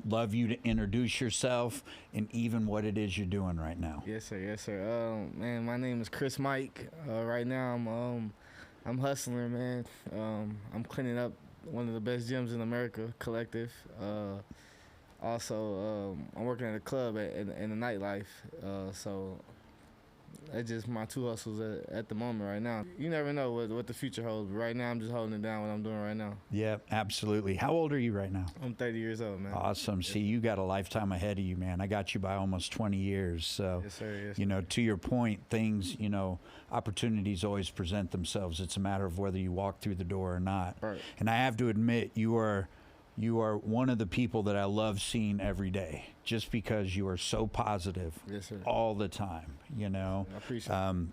love you to introduce yourself and even what it is you're doing right now. Yes, sir. Yes, sir. Man, my name is Chris Mike. Right now, I'm hustling, man. I'm cleaning up one of the best gyms in America, Collective. Also, I'm working at a club in the nightlife. So that's just my two hustles at the moment right now. You never know what the future holds. But right now, I'm just holding it down what I'm doing right now. Yeah, absolutely. How old are you right now? I'm 30 years old, man. Awesome. See, you got a lifetime ahead of you, man. I got you by almost 20 years. So, Yes, sir. Yes, you sir. know, to your point, things, you know, opportunities always present themselves. It's a matter of whether you walk through the door or not. Right. And I have to admit, you are one of the people that I love seeing every day, just because you are so positive. Yes, sir. All the time, you know. I appreciate it.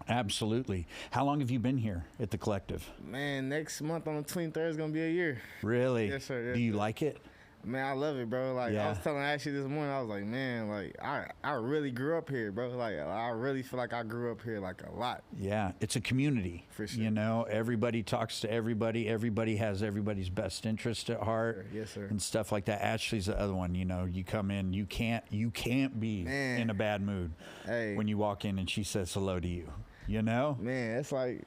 Absolutely. How long have you been here at the Collective? Man, next month on the 23rd is going to be a year. Really? Yes, sir. Yes, Do you sir. like it? Man, I love it, bro. Like, Yeah. I was telling Ashley this morning, I was like, man, like, I really grew up here, bro. Like, I really feel like I grew up here, like, a lot. Yeah, it's a community. For sure. You know, everybody talks to everybody. Everybody has everybody's best interest at heart. Yes, sir. And stuff like that. Ashley's the other one. You know, you come in, you can't be Man. in a bad mood Hey. when you walk in and she says hello to you. You know? Man, it's like,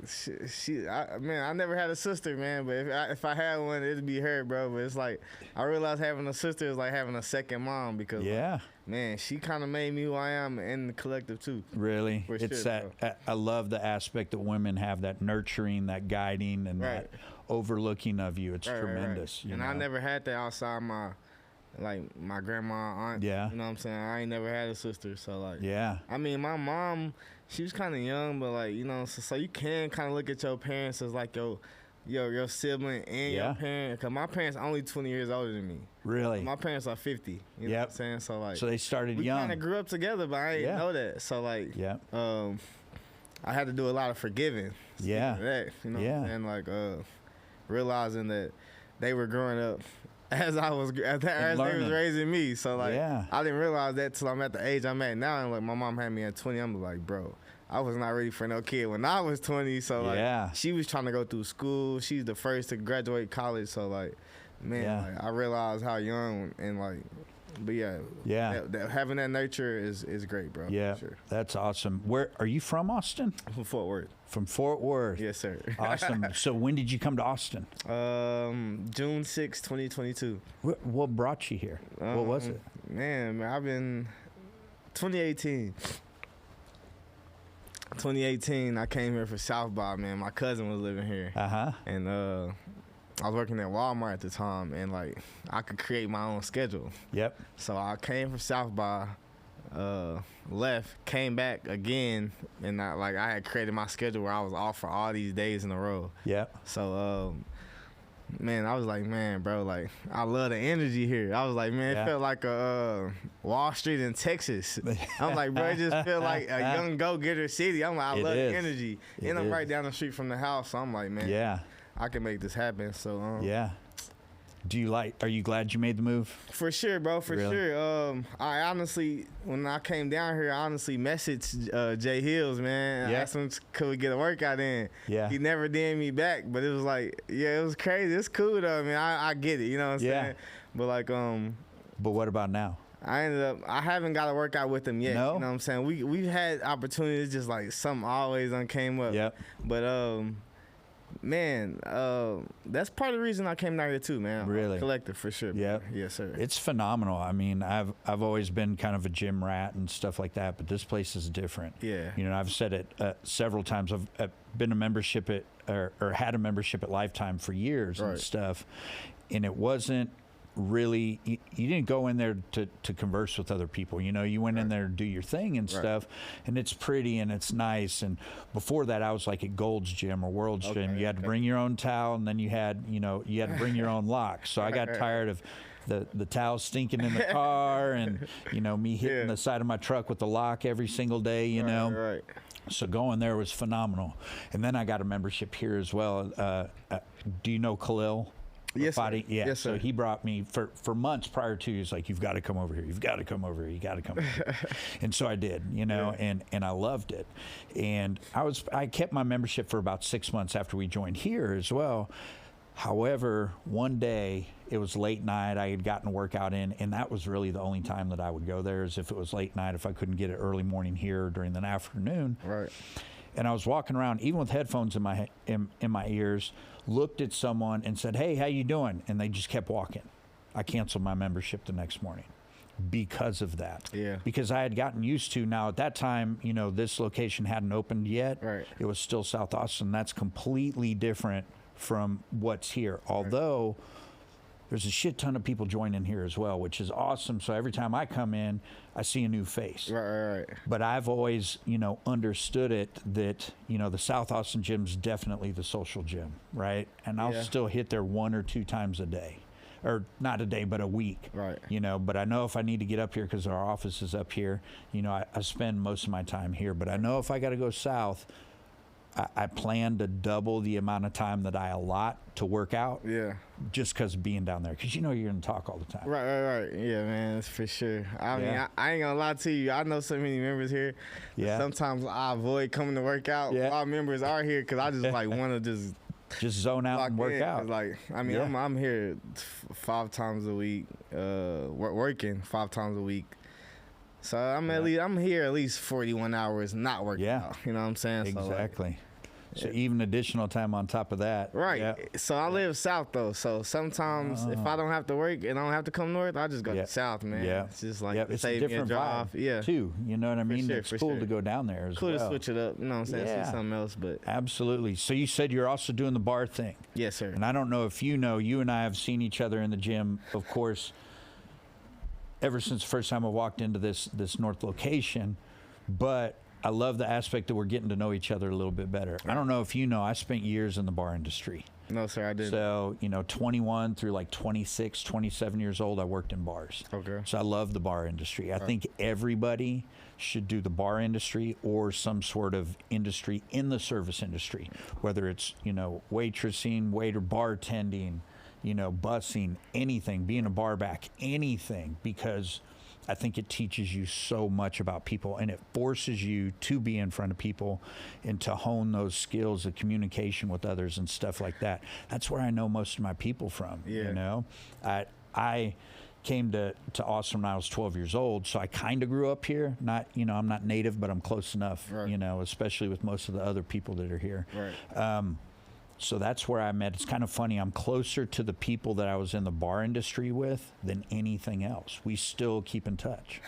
man, I never had a sister, man, but if I had one, it'd be her, bro. But it's like, I realized having a sister is like having a second mom because, Yeah. man, she kind of made me who I am in the Collective, too. Really, For it's sure, that I love the aspect that women have, that nurturing, that guiding, and Right. that overlooking of you. It's Right, right, right. tremendous. You And know? I never had that outside my grandma, aunt. Yeah. You know what I'm saying? I ain't never had a sister, so, like. Yeah. I mean, my mom, she was kind of young, but, like, you know, so you can kind of look at your parents as, like, your sibling and Yeah. your parent. Because my parents are only 20 years older than me. Really. My parents are 50. You know what I'm saying? So, like, So they started we young. kind of grew up together, but I didn't Yeah. know that. So, like, Yeah. I had to do a lot of forgiving. Speaking Yeah. of that, you know Yeah. what I'm saying? Like, realizing that they were growing up as they learning. was raising me. So, like, Yeah. I didn't realize that till I'm at the age I'm at now. And, like, my mom had me at 20. I'm like, bro, I was not ready for no kid when I was 20. So, like, Yeah. she was trying to go through school. She's the first to graduate college. So, like, man, Yeah. like, I realized how young and, like, but yeah, Yeah. having that nurture is great, bro. Yeah. For sure. That's awesome. Where are you from, Austin? I'm from Fort Worth. From Fort Worth. Yes, sir. Awesome. So when did you come to Austin? June 6, 2022. What brought you here? What was it? Man, I've been 2018. 2018, I came here for South by, man. My cousin was living here. Uh-huh. And I was working at Walmart at the time, and, like, I could create my own schedule. Yep. So I came from South by, left, came back again, and I had created my schedule where I was off for all these days in a row. Yep. So, man, I was like, man, bro, like, I love the energy here. I was like, man, Yeah. it felt like Wall Street in Texas. I'm like, bro, it just felt like a young go-getter city. I'm like, I It love is. the energy. It And I'm is. right down the street from the house, so I'm like, man, Yeah. I can make this happen. So, Yeah. Are you glad you made the move? For sure, bro. For Really? sure. I honestly, when I came down here, I honestly messaged Jay Hills, man. Yeah. I asked him, could we get a workout in? Yeah. He never DM'd me back, but it was like, yeah, it was crazy. It's cool though. I mean, I get it. You know what I'm Yeah. saying? But like, But what about now? I haven't got a workout with him yet. No? You know what I'm saying? We've had opportunities, just like something always came up. Yep. But man, that's part of the reason I came down here too, man. Really? Collective for sure. Yep. Bro. Yes, sir. It's phenomenal. I mean, I've always been kind of a gym rat and stuff like that, but this place is different. Yeah. You know, I've said it several times. I've been a membership at or had a membership at Lifetime for years and Right. stuff, and it wasn't really you didn't go in there to converse with other people. You know, you went in there to do your thing and Right. stuff, and it's pretty and it's nice. And before that, I was like at Gold's Gym or World's Gym. Okay, You had to okay. bring your own towel, and then you had to bring your own lock. So I got tired of the towel stinking in the car, and me hitting Yeah. the side of my truck with the lock every single day. You know. Right. So going there was phenomenal. And then I got a membership here as well. Do you know Khalil? Yes, sir. Fadi? Yeah. Yes, So sir. he brought me for months prior to. He's like, "You've got to come over here. You've got to come over here. You got to come." Over here. And so I did. And I loved it. And I kept my membership for about 6 months after we joined here as well. However, one day it was late night. I had gotten a workout in, and that was really the only time that I would go there, is if it was late night, if I couldn't get it early morning here during the afternoon. Right. And I was walking around, even with headphones in my ears, looked at someone and said, "Hey, how you doing?" And they just kept walking. I canceled my membership the next morning because of that. Yeah. Because I had gotten used to, now at that time, you know, this location hadn't opened yet. Right. It was still South Austin. That's completely different from what's here. Although there's a shit ton of people joining here as well, which is awesome. So every time I come in, I see a new face. Right. But I've always, you know, understood it that, you know, the South Austin gym's definitely the social gym, right? And I'll still hit there 1 or 2 times a day. Or not a day, but a week. Right. You know, but I know if I need to get up here because our office is up here, you know, I spend most of my time here. But I know if I got to go south, I plan to double the amount of time that I allot to work out. Yeah. Just because of being down there. Because you know you're going to talk all the time. Right. Yeah, man, that's for sure. I mean, I ain't going to lie to you. I know so many members here. Yeah. Sometimes I avoid coming to work out. Yeah. A lot of members are here because I just like want to just zone out and work out. Like, I mean, I'm here 5 times a week, working 5 times a week. So I'm here at least 41 hours not working out. You know what I'm saying? Exactly. So even additional time on top of that. Right. Yeah. So I live south though. So sometimes if I don't have to work and I don't have to come north, I just go to south, man. Yeah. It's just like it's a different drive. vibe too. You know what I mean? Sure, it's cool to go down there as well. well. Cool to switch it up. You know what I'm saying? See something else, but absolutely. So you said you're also doing the bar thing. Yes, sir. And I don't know if you know, you and I have seen each other in the gym, of course, ever since the first time I walked into this north location, but I love the aspect that we're getting to know each other a little bit better. I don't know if you know, I spent years in the bar industry. No, sir, I didn't. So, you know, 21 through like 26, 27 years old, I worked in bars. Okay. So I love the bar industry. I think everybody should do the bar industry or some sort of industry in the service industry, whether it's, you know, waitressing, waiter, bartending, you know, busing, anything, being a bar back, anything, because I think it teaches you so much about people, and it forces you to be in front of people and to hone those skills of communication with others and stuff like that. That's where I know most of my people from. Yeah. You know, I came to Austin when I was 12 years old, so I kind of grew up here. Not, you know, I'm not native, but I'm close enough. Right. You know, especially with most of the other people that are here. Right. So that's where I met. It's kind of funny. I'm closer to the people that I was in the bar industry with than anything else. We still keep in touch.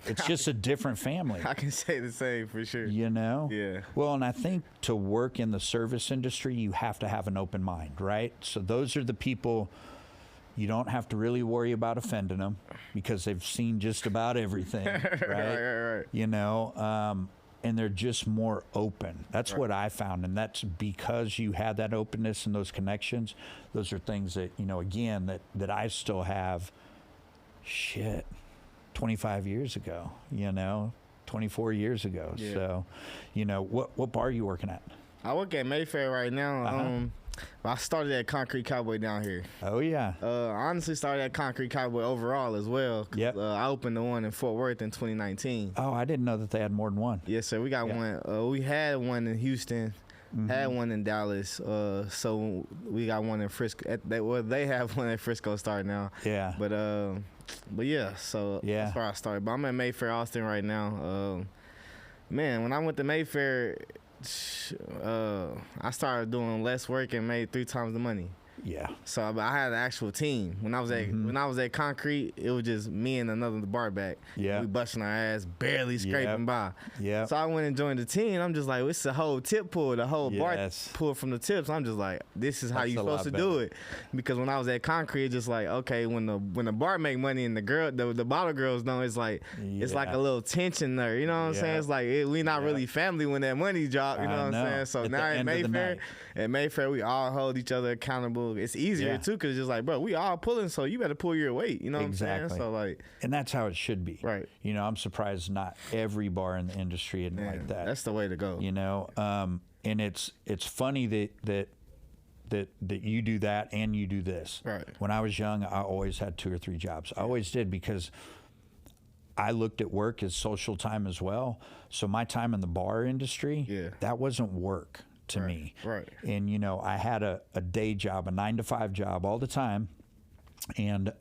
It's just a different family. I can say the same for sure. You know? Yeah. Well, and I think to work in the service industry, you have to have an open mind, right? So those are the people you don't have to really worry about offending them because they've seen just about everything, right? Right. You know, and they're just more open. That's what I found, and that's because you had that openness and those connections. Those are things that, you know, again, that I still have, 25 years ago, you know, 24 years ago. Yeah. So, you know, what bar are you working at? I work at Mayfair right now. I started at Concrete Cowboy down here. Oh, yeah. I honestly started at Concrete Cowboy overall as well. Yep. I opened the one in Fort Worth in 2019. Oh, I didn't know that they had more than one. Yes, sir. We got one. We had one in Houston. Had one in Dallas. So we got one in Frisco. They have one in Frisco starting now. Yeah. But yeah, so that's where I started. But I'm at Mayfair, Austin right now. Man, when I went to Mayfair, I started doing less work and made 3 times the money. Yeah. So I had an actual team. When I was at Concrete, it was just me and another bar back. Yeah. We busting our ass, barely scraping by. Yeah. So I went and joined the team. I'm just like, it's a whole tip pull, the whole bar pull from the tips. I'm just like, this is how you supposed to do it. Because when I was at Concrete, it's just like, okay, when the bar make money and the bottle girls don't, it's like it's like a little tension there. You know what I'm saying? It's like we not really family when that money drop. You know what I'm saying? So at now at Mayfair, we all hold each other accountable. It's easier too, because it's just like, bro, we all pulling, so you better pull your weight. You know what I'm saying? So like, and that's how it should be. Right. You know, I'm surprised not every bar in the industry isn't like that. That's the way to go. You know, and it's funny that you do that and you do this. Right. When I was young, I always had 2 or 3 jobs. I always did, because I looked at work as social time as well. So my time in the bar industry, that wasn't work. to me. Right. And, you know, I had a day job, a 9-to-5 job all the time. And,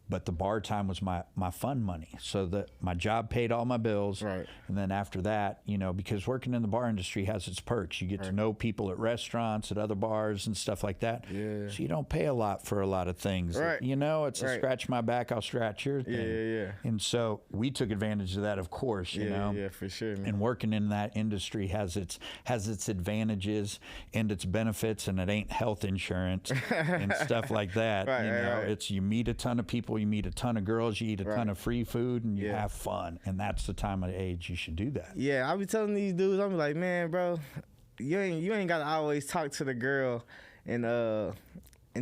but the bar time was my fun money. So that my job paid all my bills. Right. And then after that, you know, because working in the bar industry has its perks. You get to know people at restaurants, at other bars and stuff like that. Yeah. So you don't pay a lot for a lot of things. Right. You know, it's a scratch my back, I'll scratch your thing. Yeah. And so we took advantage of that, of course, you know. Yeah, for sure, man. And working in that industry has its advantages and its benefits, and it ain't health insurance and stuff like that. Right, you know, right. it's you meet a ton of people, you meet a ton of girls, you eat a ton of free food, and you have fun. And that's the time of age you should do that. Yeah, I be telling these dudes, I'm like, man, bro, you ain't gotta always talk to the girl and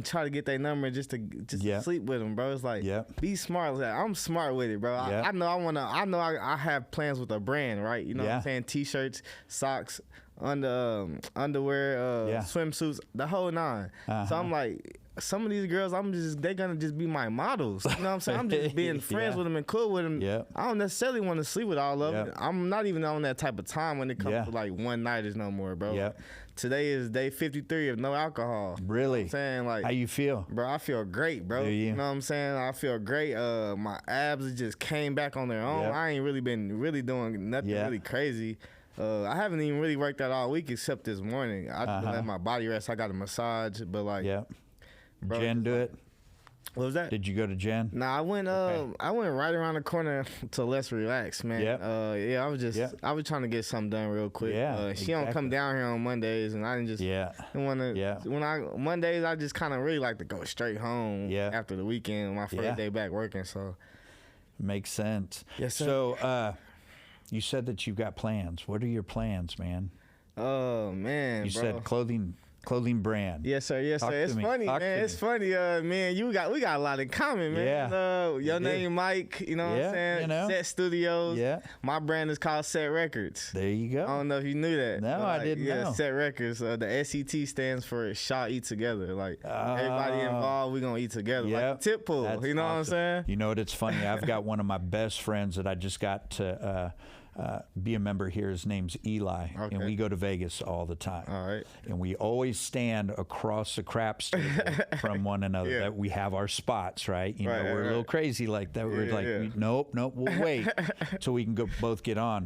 try to get their number just to sleep with them, bro. It's like, be smart. Like, I'm smart with it, bro. I know I have plans with a brand, right? You know what I'm saying? T-shirts, socks, underwear, swimsuits, the whole nine. So I'm like, some of these girls, they gonna just be my models. You know what I'm saying? I'm just being friends with them and cool with them. I don't necessarily want to sleep with all of them. I'm not even on that type of time when it comes to like one nighters no more, bro. Today is day 53 of no alcohol. Really? You know what I'm saying? Like, how you feel? Bro, I feel great, bro. You know what I'm saying? I feel great. My abs just came back on their own. I ain't really been doing nothing really crazy. I haven't even really worked out all week except this morning. I just let my body rest. I got a massage, but like, bro, Jen do it? What was that? Did you go to Jen? Nah, I went right around the corner to Let's Relax, man. I was trying to get something done real quick. She don't come down here on Mondays, and I didn't want to. Mondays I just kind of really like to go straight home after the weekend, my first day back working. So makes sense. Yes, sir. So you said that you've got plans. What are your plans, man? Oh man, you said clothing brand. Yes, sir. Yes, sir. It's funny, man. It's funny, man. We got a lot in common, man. Your name, Mike. You know what I'm saying? You know? Sett Studios. Yeah. My brand is called Sett Records. There you go. I don't know if you knew that. No, I didn't know. Sett Records. The SET stands for Shaw Eat Together. Like everybody involved, we gonna eat together. Like tip pool. That's you know what I'm saying? You know what? It's funny. I've got one of my best friends that I just got to. Be a member here. His name's Eli, and we go to Vegas all the time. All right. And we always stand across the craps table from one another. That we have our spots, right? You know, we're a little crazy like that. We're like, nope, we'll wait till we can both get on.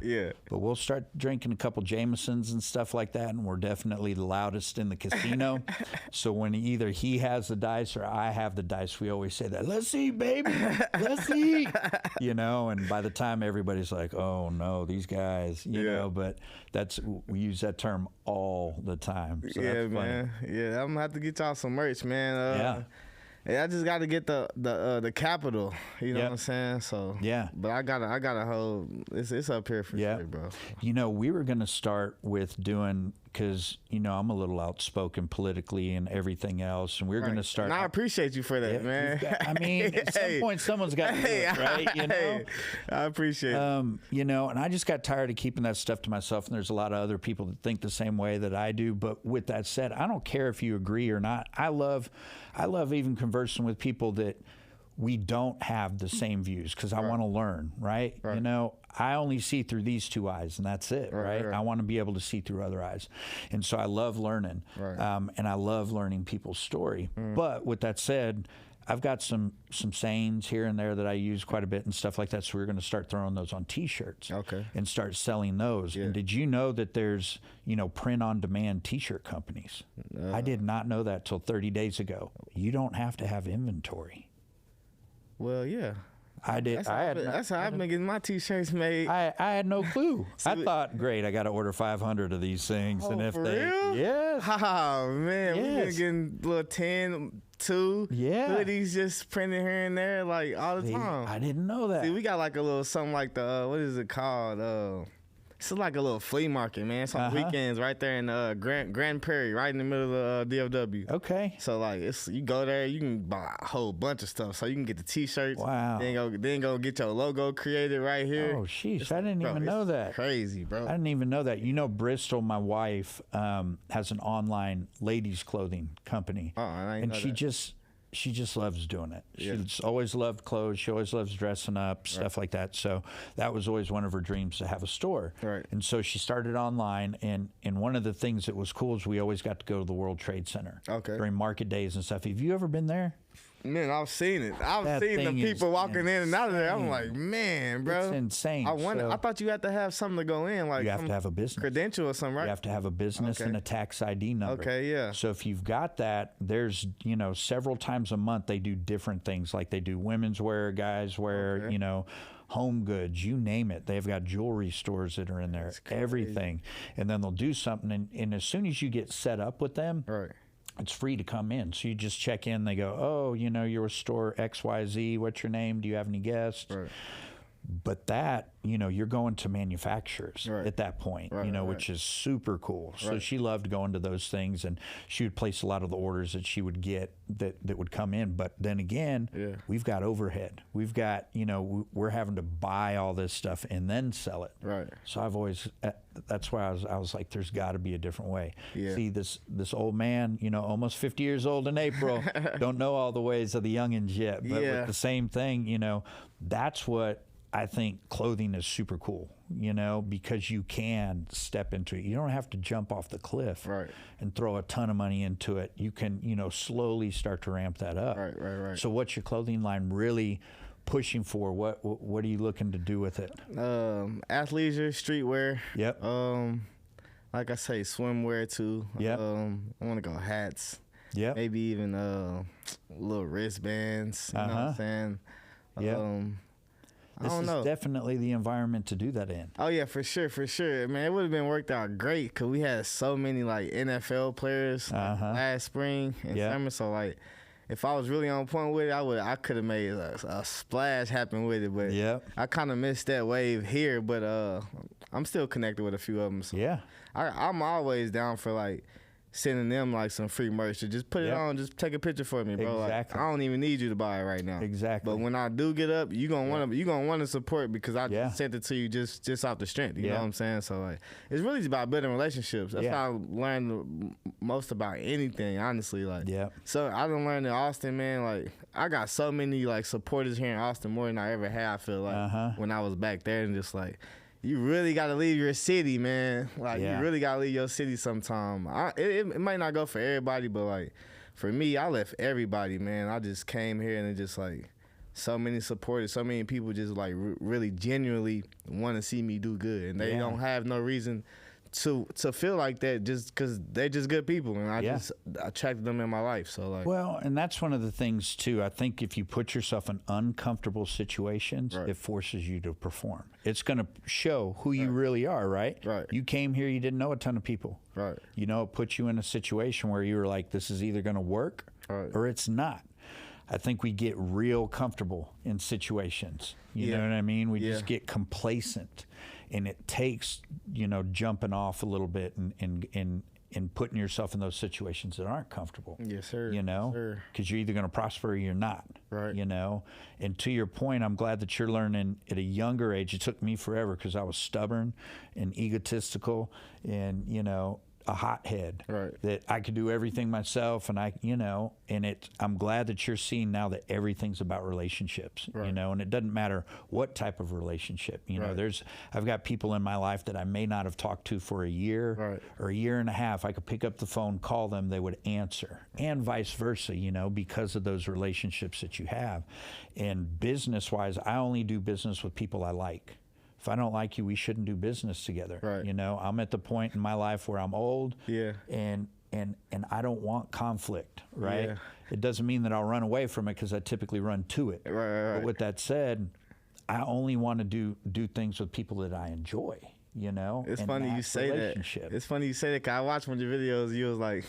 But we'll start drinking a couple Jamesons and stuff like that, and we're definitely the loudest in the casino. So when either he has the dice or I have the dice, we always say that, let's eat, baby, let's eat. You know, and by the time everybody's like, oh no, these guys, you know, but we use that term all the time. So that's man. Funny. Yeah, I'm gonna have to get y'all some merch, man. I just got to get the capital. You know what I'm saying? So but I got a whole. It's up here for sure, bro. You know, we were gonna start with doing, because you know I'm a little outspoken politically and everything else, and we're gonna start. And I appreciate you for that, man. I mean, at some point someone's got to do it, right? You know, I appreciate it. You know, and I just got tired of keeping that stuff to myself. And there's a lot of other people that think the same way that I do. But with that said, I don't care if you agree or not. I love even conversing with people that we don't have the same views, because I want to learn, right? You know, I only see through these two eyes, and that's it, right? I want to be able to see through other eyes. And so I love learning, and I love learning people's story. But with that said, I've got some sayings here and there that I use quite a bit and stuff like that, so we're going to start throwing those on T-shirts and start selling those. And did you know that there's, you know, print-on-demand T-shirt companies? I did not know that till 30 days ago. You don't have to have inventory. Well, yeah. I did. That's how I've been getting my T-shirts made. I had no clue. I thought, great, I got to order 500 of these things. Oh, and if for they, real? Yes. Oh, man. We've been getting little 10, 2 hoodies just printed here and there, like, all the time. I didn't know that. See, we got like a little something like the, what is it called? It's like a little flea market, man. It's on weekends right there in Grand Prairie, right in the middle of DFW. Okay. So like, you go there, you can buy a whole bunch of stuff. So you can get the T-shirts. Wow. Then go get your logo created right here. Oh, sheesh. I didn't even know that. Crazy, bro. I didn't even know that. You know, Bristol, my wife, has an online ladies clothing company. Oh, I ain't and know she that. she just loves doing it. She's always loved clothes. She always loves dressing up, stuff like that. So that was always one of her dreams, to have a store. Right. And so she started online. And one of the things that was cool is we always got to go to the World Trade Center during market days and stuff. Have you ever been there? Man, I've seen it. I've seen the people walking in and out of there. I'm like, man, bro. It's insane. I thought you had to have something to go in. Like, you have to have a business credential or something, right? You have to have a business and a tax ID number. Okay, yeah. So if you've got that, there's, several times a month they do different things. Like they do women's wear, guys wear, home goods, you name it. They've got jewelry stores that are in there, everything. And then they'll do something. And as soon as you get set up with them, it's free to come in. So you just check in. They go, oh, you're a store XYZ. What's your name? Do you have any guests? Right. But that, you're going to manufacturers at that point, which is super cool. So she loved going to those things, and she would place a lot of the orders that she would get that would come in. But then again, we've got overhead. We've got, we're having to buy all this stuff and then sell it. Right. So I've always, that's why I was like, there's got to be a different way. Yeah. See, this old man, almost 50 years old in April, don't know all the ways of the youngins yet. But with the same thing, that's what I think clothing is super cool, because you can step into it. You don't have to jump off the cliff and throw a ton of money into it. You can, slowly start to ramp that up. Right. So what's your clothing line really pushing for? What are you looking to do with it? Athleisure, streetwear. Yep. Like I say, swimwear too. Yep. I want to go hats. Yep. Maybe even little wristbands. You know what I'm saying? Yep. This is definitely the environment to do that in. Oh, yeah, for sure. Man, it would have been worked out great because we had so many, like, NFL players last spring and summer. So, like, if I was really on point with it, I could have made a splash happen with it. But I kind of missed that wave here. But I'm still connected with a few of them. So I'm always down for, like, sending them like some free merch to just put it on, just take a picture for me, bro. Exactly. Like, I don't even need you to buy it right now. Exactly. But when I do get up, you gonna want to support because I just sent it to you just off the strength. You know what I'm saying? So like, it's really about building relationships. That's how I learned most about anything, honestly. Like, so I done learned in Austin, man. Like, I got so many like supporters here in Austin, more than I ever had. I feel like when I was back there, and just like, you really got to leave your city, man. Like, you really got to leave your city sometime. It might not go for everybody, but, like, for me, I left everybody, man. I just came here and it just, like, so many supporters, so many people just, like, really genuinely want to see me do good. And they don't have no reason to feel like that just because they're just good people, and I just attracted them in my life. So like, well, and that's one of the things too. I think if you put yourself in uncomfortable situations, it forces you to perform. It's going to show who you really are, right? Right. You came here, you didn't know a ton of people. Right. It puts you in a situation where you were like, this is either going to work or it's not. I think we get real comfortable in situations. You know what I mean? We just get complacent. And it takes, jumping off a little bit and putting yourself in those situations that aren't comfortable. Yes, sir. Because you're either going to prosper or you're not. Right. And to your point, I'm glad that you're learning at a younger age. It took me forever because I was stubborn and egotistical and, a hothead, that I could do everything myself, and I'm glad that you're seeing now that everything's about relationships, and it doesn't matter what type of relationship, I've got people in my life that I may not have talked to for a year or a year and a half. I could pick up the phone, call them, they would answer, and vice versa, because of those relationships that you have. And business-wise, I only do business with people I like. If I don't like you, we shouldn't do business together. Right. I'm at the point in my life where I'm old. And I don't want conflict. Right. Yeah. It doesn't mean that I'll run away from it because I typically run to it. Right. But with that said, I only want to do things with people that I enjoy. It's funny you say that. It's funny you say that, 'cause I watched one of your videos. You was like,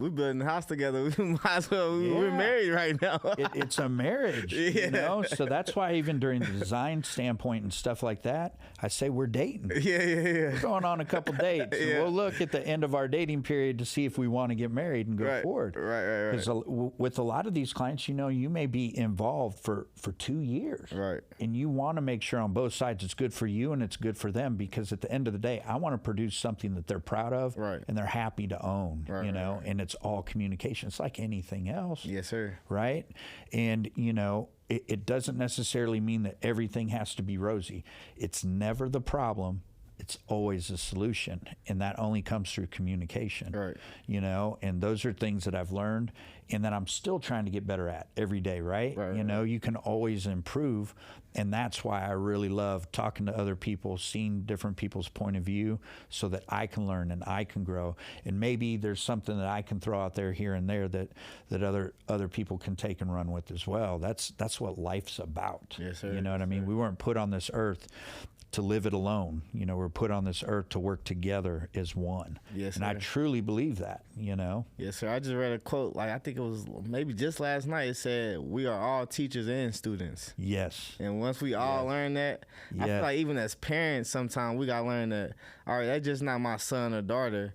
we building a house together. We might as well, we're married right now. It's a marriage, So that's why even during the design standpoint and stuff like that, I say we're dating. We're going on a couple dates. And we'll look at the end of our dating period to see if we want to get married and go forward. Right. Because with a lot of these clients, you may be involved for 2 years. Right. And you want to make sure on both sides it's good for you and it's good for them, because because at the end of the day, I want to produce something that they're proud of and they're happy to own, you know, and it's all communication. It's like anything else. Yes, sir. Right? And, you know, it doesn't necessarily mean that everything has to be rosy. It's never the problem. It's always a solution, and that only comes through communication. Right. You know, and those are things that I've learned and that I'm still trying to get better at every day, right? You know, you can always improve, and that's why I really love talking to other people, seeing different people's point of view so that I can learn and I can grow. And maybe there's something that I can throw out there here and there that other people can take and run with as well. That's what life's about. Yes, sir. You know what I mean? We weren't put on this earth to live it alone. You know, we're put on this earth to work together as one. Yes, and sir. I truly believe that, you know? Yes, sir. I just read a quote, like I think it was maybe just last night. It said, "We are all teachers and students." Yes. And once we all learn that, I feel like even as parents, sometimes we gotta learn that, all right, that's just not my son or daughter.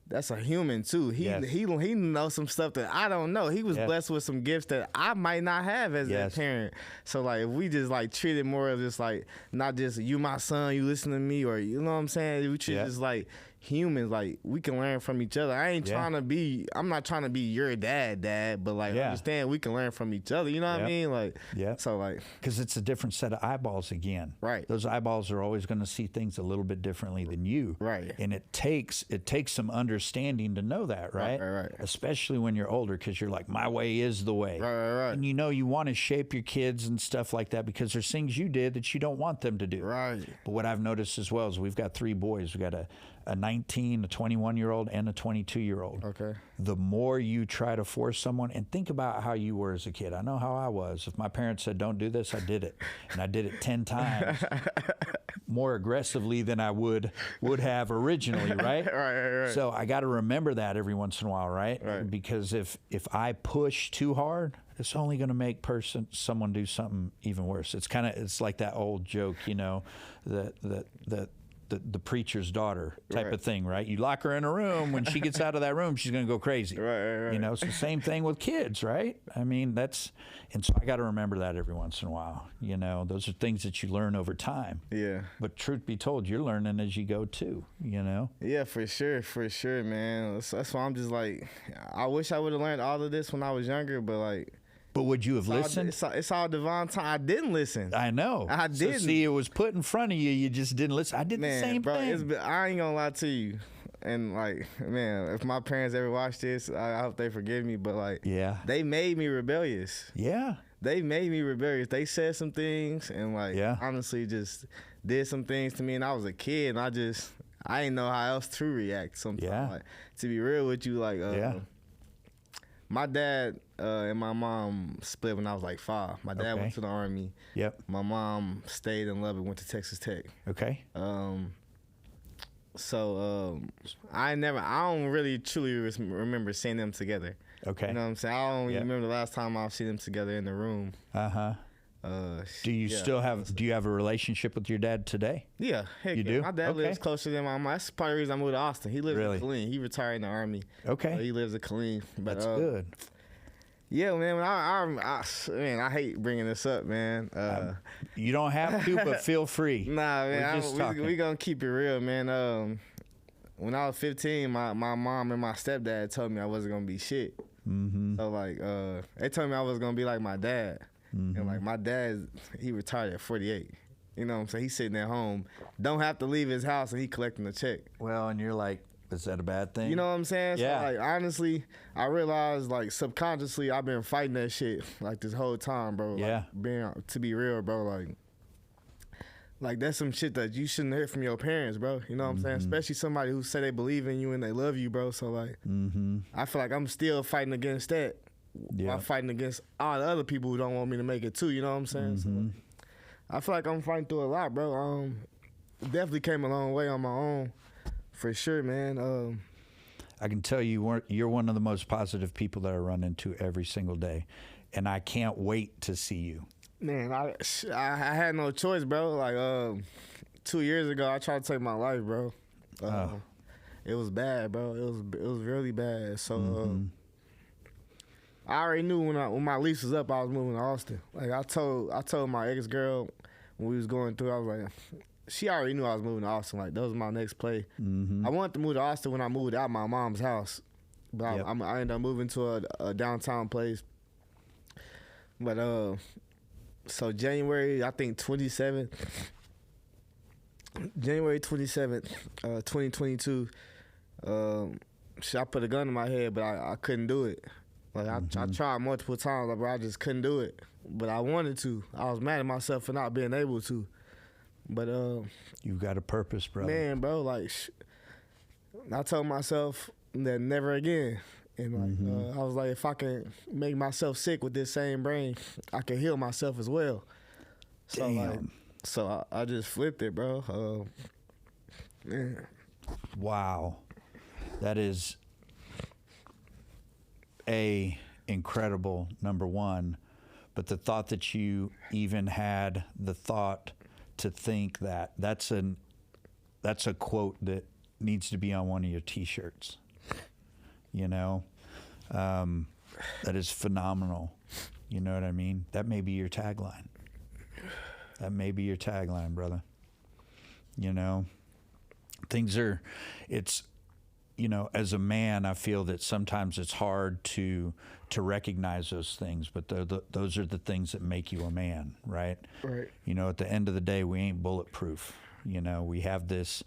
That's a human too. He knows some stuff that I don't know. He was blessed with some gifts that I might not have as a parent. So like if we just like treat it more as just like not just you my son, you listen to me, or you know what I'm saying? We treat it as like humans, like we can learn from each other. I'm not trying to be your dad, but like understand we can learn from each other. You know what I mean? Like so like because it's a different set of eyeballs again. Right. Those eyeballs are always going to see things a little bit differently than you. Right. And it takes some understanding to know that, right? Right. Especially when you're older, because you're like, my way is the way. Right. And you know you want to shape your kids and stuff like that because there's things you did that you don't want them to do. Right. But what I've noticed as well is we've got 3 boys. We got a 19, a 21-year-old, and a 22-year-old. Okay. The more you try to force someone, and think about how you were as a kid. I know how I was. If my parents said, don't do this, I did it. And I did it 10 times more aggressively than I would have originally, right? Right. So I got to remember that every once in a while, right? Because if I push too hard, it's only going to make someone do something even worse. It's like that old joke, you know, that the preacher's daughter type of thing, right? You lock her in a room. When she gets out of that room, she's going to go crazy. Right. You know, it's the same thing with kids, right? I mean, and so I got to remember that every once in a while. You know, those are things that you learn over time. Yeah. But truth be told, you're learning as you go too, you know? Yeah, for sure, man. That's why I'm just like, I wish I would have learned all of this when I was younger, but like, but would you have listened? It's all divine time. I didn't listen. I know. I didn't. So see, it was put in front of you. You just didn't listen. I did the same thing. I ain't gonna lie to you. And like, man, if my parents ever watch this, I hope they forgive me. But like, they made me rebellious. Yeah. They made me rebellious. They said some things and like, honestly, just did some things to me. And I was a kid, and I didn't know how else to react. Sometimes, like, to be real with you, like, my dad and my mom split when I was like 5. My dad went to the Army. Yep. My mom stayed in Lubbock, went to Texas Tech. Okay. So I don't really truly remember seeing them together. Okay. You know what I'm saying? I don't even remember the last time I've seen them together in the room. Do you still have a relationship with your dad today? Yeah. Heck you do? My dad lives closer than my mom. That's part of the reason I moved to Austin. He lives in Killeen. He retired in the Army. Okay. He lives in Killeen. But, that's good. Yeah, man. Man, I hate bringing this up, man. You don't have to, but feel free. Nah, man. We gonna keep it real, man. When I was 15, my mom and my stepdad told me I wasn't gonna be shit. Mm-hmm. So like, they told me I was gonna be like my dad. Mm-hmm. And like my dad, he retired at 48. You know what I'm saying? He's sitting at home, don't have to leave his house, and he collecting the check. Well, and you're like, is that a bad thing? You know what I'm saying? Yeah. So like, honestly, I realized like subconsciously I've been fighting that shit like this whole time, bro. Yeah. Like, to be real, bro, like that's some shit that you shouldn't hear from your parents, bro. You know what I'm saying? Especially somebody who say they believe in you and they love you, bro. So like, I feel like I'm still fighting against that. Yeah. I'm fighting against all the other people who don't want me to make it too. You know what I'm saying? So I feel like I'm fighting through a lot, bro. Definitely came a long way on my own, for sure, man. I can tell you're one of the most positive people that I run into every single day, and I can't wait to see you. Man, I had no choice, bro. Like 2 years ago, I tried to take my life, bro. It was bad, bro. It was really bad. So I already knew when my lease was up, I was moving to Austin. Like I told my ex-girl when we was going through, I was like, she already knew I was moving to Austin. Like, that was my next play. Mm-hmm. I wanted to move to Austin when I moved out of my mom's house. But I ended up moving to a downtown place. But, so January 27th, 2022, I put a gun in my head, but I couldn't do it. Like, I tried multiple times, but I just couldn't do it. But I wanted to. I was mad at myself for not being able to. But you've got a purpose, bro. Man, bro, like I told myself that never again. And like I was like, if I can make myself sick with this same brain, I can heal myself as well. So Damn. I just flipped it, bro. Man. Wow, that is incredible, number one. But the thought that you even had the thought to think that's a quote that needs to be on one of your T-shirts. You know, that is phenomenal. You know what I mean? That may be your tagline. That may be your tagline, brother. You know, you know, as a man, I feel that sometimes it's hard to recognize those things, but those are the things that make you a man, right? Right. You know, at the end of the day, we ain't bulletproof. You know, we have this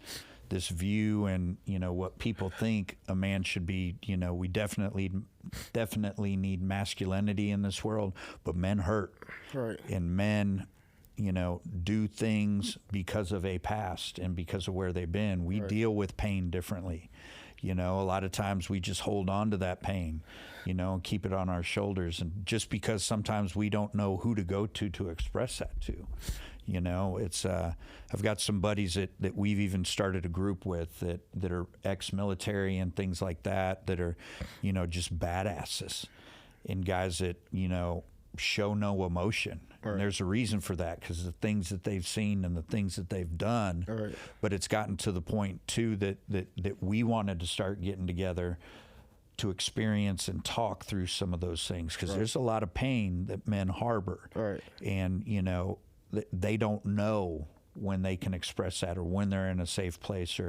view, and you know what people think a man should be. You know, we definitely need masculinity in this world, but men hurt, right? And men, you know, do things because of a past and because of where they've been. We deal with pain differently. You know, a lot of times we just hold on to that pain, you know, and keep it on our shoulders. And just because sometimes we don't know who to go to express that to, you know, it's, I've got some buddies that we've even started a group with that are ex-military and things like that are, you know, just badasses, and guys that, you know, show no emotion. Right. And there's a reason for that, because the things that they've seen and the things that they've done. Right. But it's gotten to the point too that we wanted to start getting together to experience and talk through some of those things, because there's a lot of pain that men harbor. Right. And you know, they don't know when they can express that, or when they're in a safe place,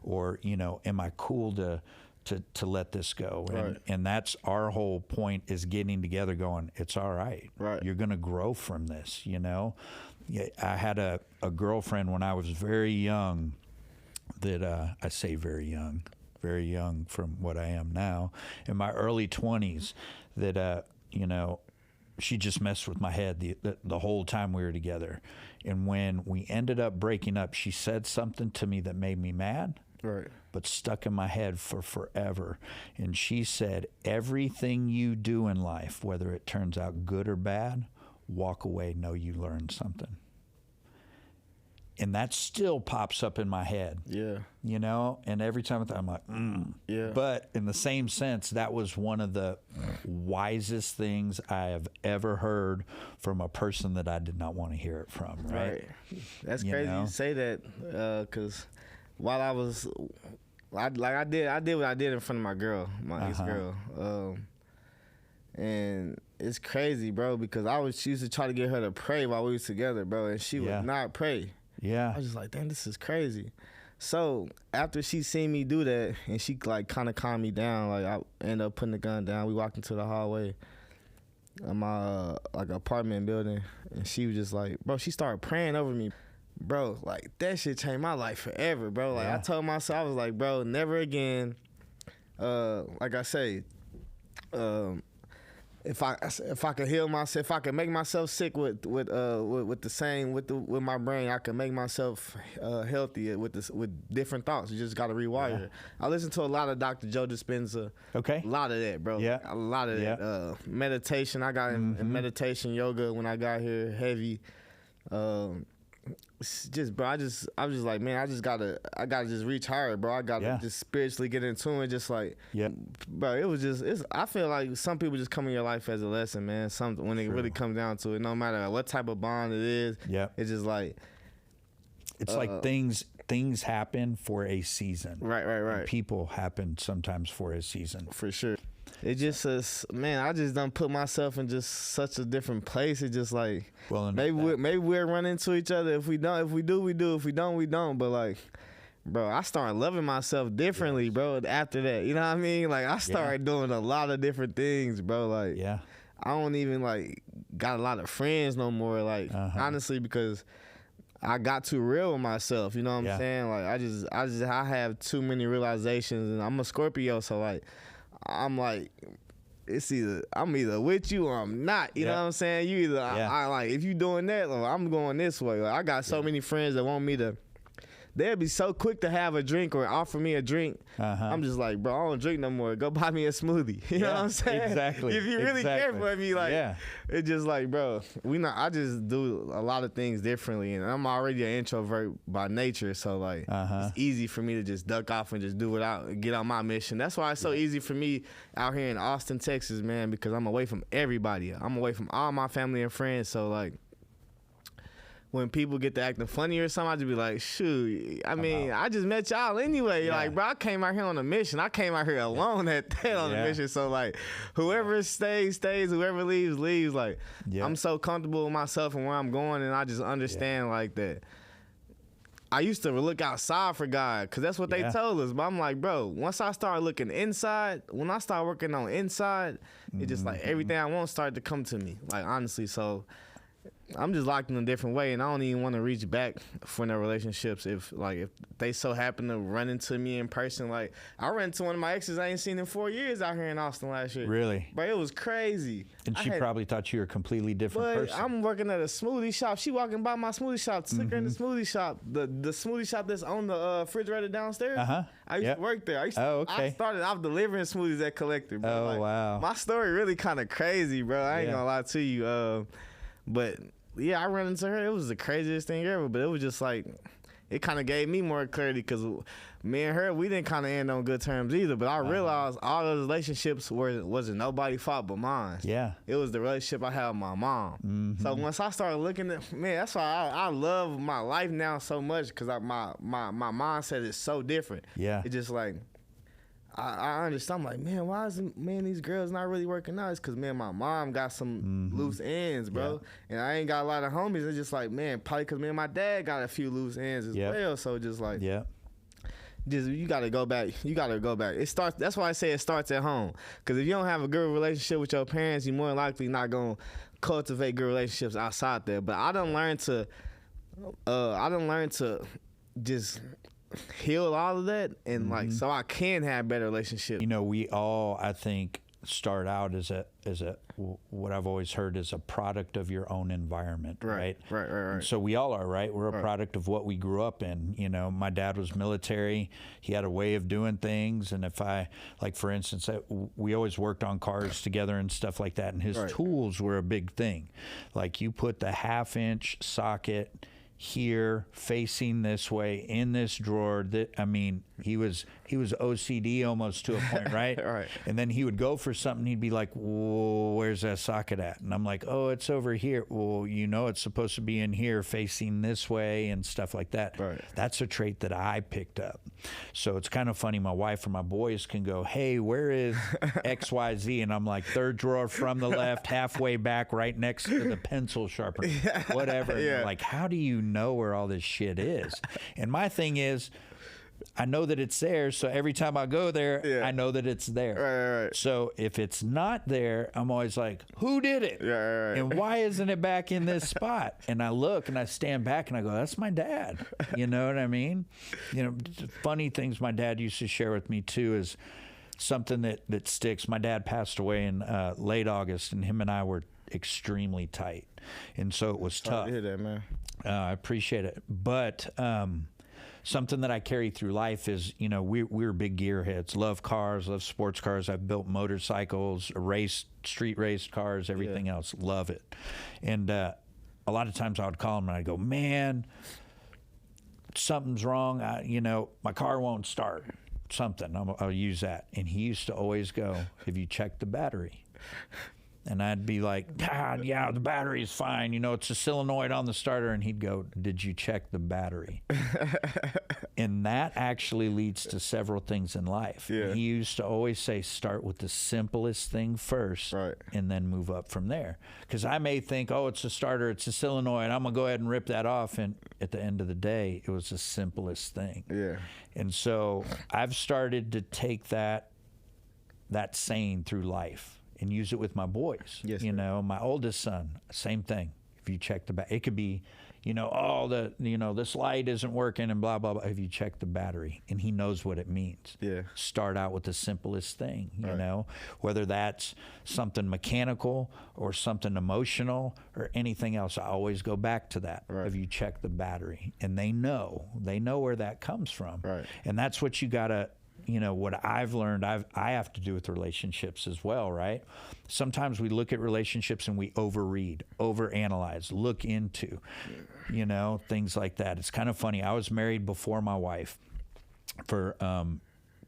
or you know, am I cool to let this go? And that's our whole point, is getting together going, it's all right. You're going to grow from this, you know? I had a girlfriend when I was very young that, I say very young from what I am now, in my early 20s, that, you know, she just messed with my head the whole time we were together. And when we ended up breaking up, she said something to me that made me mad. Right. But stuck in my head for forever. And she said, everything you do in life, whether it turns out good or bad, walk away, know you learned something. And that still pops up in my head. Yeah. You know, and every time I'm like, Yeah. But in the same sense, that was one of the wisest things I have ever heard from a person that I did not want to hear it from. Right. That's crazy you say that, because while I did what I did in front of my girl, my ex-girl, and it's crazy, bro, because she used to try to get her to pray while we was together, bro, and she would not pray. Yeah. I was just like, damn, this is crazy. So after she seen me do that, and she like kind of calmed me down, like I ended up putting the gun down. We walked into the hallway of my like apartment building, and she was just like, bro, she started praying over me. Bro, like, that shit changed my life forever, bro. Like, I told myself, I was like, bro, never again. Like I say, if I could heal myself, if I could make myself sick with my brain, I could make myself healthy with different thoughts. You just got to rewire it. I listen to a lot of Dr. Joe Dispenza. Okay. A lot of that, bro. Yeah. A lot of that. Meditation. I got in meditation, yoga when I got here, heavy. Just, bro, I was just like, man, I gotta just reach higher, bro. I gotta just spiritually get into it. Just like, bro, I feel like some people just come in your life as a lesson, man. When it really comes down to it, no matter what type of bond it is, it's just like, it's like things happen for a season. Right. And people happen sometimes for a season. For sure. It just man, I just done put myself in just such a different place. It just like, well, maybe we'll run into each other. If we do, we do. If we don't, we don't. But like, bro, I started loving myself differently, bro, after that. You know what I mean? Like, I started doing a lot of different things, bro. Like, I don't even, like, got a lot of friends no more, like, honestly, because I got too real with myself, you know what I'm saying? Like, I have too many realizations, and I'm a Scorpio, so, like, I'm like, I'm either with you or I'm not, you know what I'm saying? You either, I like, if you doing that, like, I'm going this way. Like, I got so many friends that want me to, they'll be so quick to have a drink or offer me a drink. I'm just like, bro, I don't drink no more. Go buy me a smoothie. You know what I'm saying? Exactly. If you really care for me, like, it's just like, bro, I just do a lot of things differently, and I'm already an introvert by nature, so like, it's easy for me to just duck off and just get on my mission. That's why it's so easy for me out here in Austin, Texas, man, because I'm away from everybody. I'm away from all my family and friends, so like, when people get to acting funny or something, I just be like, shoot, I mean, I just met y'all anyway. Like, bro, I came out here on a mission. I came out here alone at that on a mission. So, like, whoever stays, whoever leaves, leaves. Like, I'm so comfortable with myself and where I'm going, and I just understand, like, that. I used to look outside for God, because that's what they told us. But I'm like, bro, once I start looking inside, when I start working on inside, it's just like everything I want started to come to me, like, honestly. So I'm just locked in a different way, and I don't even want to reach back for no relationships if they so happen to run into me in person. Like, I ran into one of my exes I ain't seen in 4 years out here in Austin last year. Really? But it was crazy. And she probably thought you were a completely different person. I'm working at a smoothie shop. She walking by my smoothie shop, took her in the smoothie shop. The smoothie shop that's on the refrigerator downstairs. I used to work there. I started off delivering smoothies at Collector. Bro. Oh, wow. My story really kind of crazy, bro. I ain't gonna lie to you. But yeah, I ran into her. It was the craziest thing ever, but it was just like, it kind of gave me more clarity, because me and her, we didn't kind of end on good terms either, but I realized all those relationships wasn't nobody's fault but mine. Yeah. It was the relationship I had with my mom. So once I started looking at, man, that's why I love my life now so much, because my mindset is so different. Yeah. It's just like, I understand. I'm like, man, why is these girls not really working out? It's because, man, my mom got some loose ends, bro. And I ain't got a lot of homies. It's just like, man, probably because me and my dad got a few loose ends as well. So just like, just you got to go back. You got to go back. It starts. That's why I say it starts at home. Because if you don't have a good relationship with your parents, you're more than likely not going to cultivate good relationships outside there. But I done learned to just heal all of that, and like, so I can have better relationships. You know, we all, I think, start out as a what I've always heard is a product of your own environment, right? Right. So we all are, right? We're a product of what we grew up in. You know, my dad was military. He had a way of doing things, and if I, like, for instance, we always worked on cars together and stuff like that, and his tools were a big thing. Like, you put the 1/2-inch socket here facing this way in this drawer. I mean, he was OCD almost to a point, right? Right. And then he would go for something, he'd be like, whoa, where's that socket at? And I'm like, oh, it's over here. Well, you know, it's supposed to be in here facing this way and stuff like that. Right. That's a trait that I picked up. So it's kind of funny, my wife or my boys can go, hey, where is XYZ? And I'm like, 3rd drawer from the left, halfway back, right next to the pencil sharpener, whatever. And they're like, how do you know where all this shit is? And my thing is, I know that it's there, so every time I go there, I know that it's there. Right. So if it's not there, I'm always like, who did it? Right. And why isn't it back in this spot? And I look and I stand back and I go, that's my dad. You know what I mean? You know, funny things my dad used to share with me too is something that sticks. My dad passed away in late August, and him and I were extremely tight, and so it was tough. I hear that, man. I appreciate it, but something that I carry through life is, you know, we're big gearheads, love cars, love sports cars. I've built motorcycles, street race cars, everything else, love it. And a lot of times I would call him and I'd go, man, something's wrong. You know, my car won't start. Something, I'll use that. And he used to always go, have you checked the battery? And I'd be like, "Dad, yeah, the battery's fine. You know, it's a solenoid on the starter." And he'd go, "Did you check the battery?" And that actually leads to several things in life. Yeah. He used to always say, start with the simplest thing first, right, and then move up from there. Because I may think, oh, it's a starter, it's a solenoid, I'm going to go ahead and rip that off. And at the end of the day, it was the simplest thing. Yeah. And so I've started to take that saying through life and use it with my boys. Yes, you know, my oldest son, same thing. If you check the it could be, you know, oh, this light isn't working and blah, blah, blah. Have you checked the battery? And he knows what it means. Yeah. Start out with the simplest thing, you right, know, whether that's something mechanical or something emotional or anything else. I always go back to that. Right. Have you checked the battery? And they know where that comes from. Right. And that's what you got to, you know, what I've learned, I have to do with relationships as well, right? Sometimes we look at relationships and we overread, overanalyze, look into, you know, things like that. It's kind of funny. I was married before my wife for